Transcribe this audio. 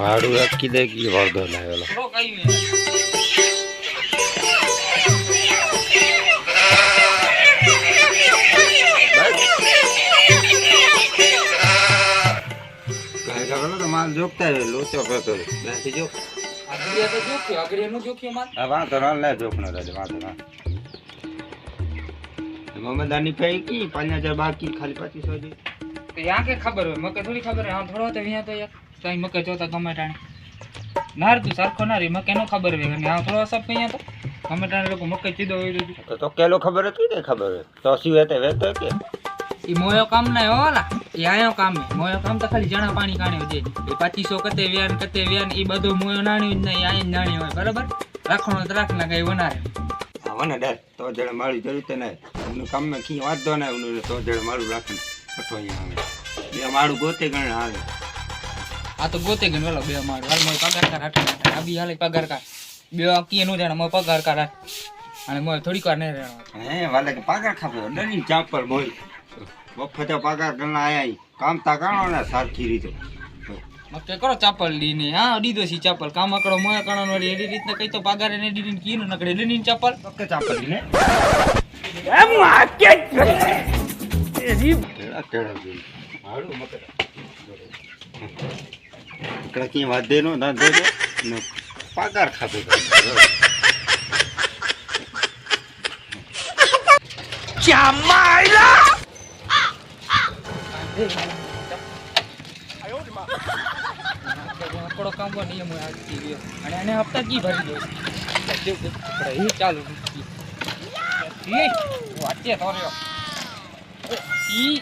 ભાડું અટકી દે કે વળદો લાવેલો માલ જોગતા લોચો કરતો બેસી જો વાંધો ના લે જોક નો વાંધો ના મમદાની પૈકી 5000 બાકી ખાલી 2500 यहाँ के खबर है मके थोड़ी खबर है हाँ थोड़ा तो यहाँ तो यार कहीं मके जोता टमाटाने नार तू सरखो ना रे मके नो खबर है यहाँ थोड़ा सब यहाँ तो टमाटाने लोग मके चीदो तो केलो खबर है की खबर है तो सी वेते वेते के ई मोयो काम ना होला ई आयो काम है मोयो काम तो खाली जना पानी काण्यो जे ई 2500 कते व्यान ई બધું મોયો નાણ્યું જ નહીં આઈ નાણી હોય બરાબર રાખણો તો રાખ ના ગઈ વનારે આવને ડર તો જડે માળી જરૂર તે નહીં એનું કામ માં કી વાત દો ને એનું તો જડે માળું રાખી પટો અહીંયા આવે બે માળું ગોતે ગણ આવે આ તો ગોતે ગણ વેલો બે માળ હાલ મોય પગાર કા રાખ આ બી હાલે પગાર કા બે કી નો જાણે મોય પગાર કા રાખ અને મોય થોડીક વાર નહીં રહેવાનો હે વાલે કે પગાર ખાપો ડરી ચાપર બોલ વખતે પગાર ગણના આયા કામ તા કાણો ને સારખી રીતે મકે કરો ચાપલ લીને હા દીધો સી ચાપલ કામ આકડો મોય કાણો વાળી એડી રીતને કઈ તો પગાર એને દીધીને કીનો નકડે લીની ચાપલ પક્કે ચાપલ લીને એમ આકે એજી તેડા દે હાડું મકે કકી વાત દે નો ના દે ને પગાર ખાપે ચામાઈલા થોડો કામ પર નિયમ હોય આજથી અને એને હપ્તા કી ભરી દો એ ચાલુ એ વાંચે તો રહ્યો ઈ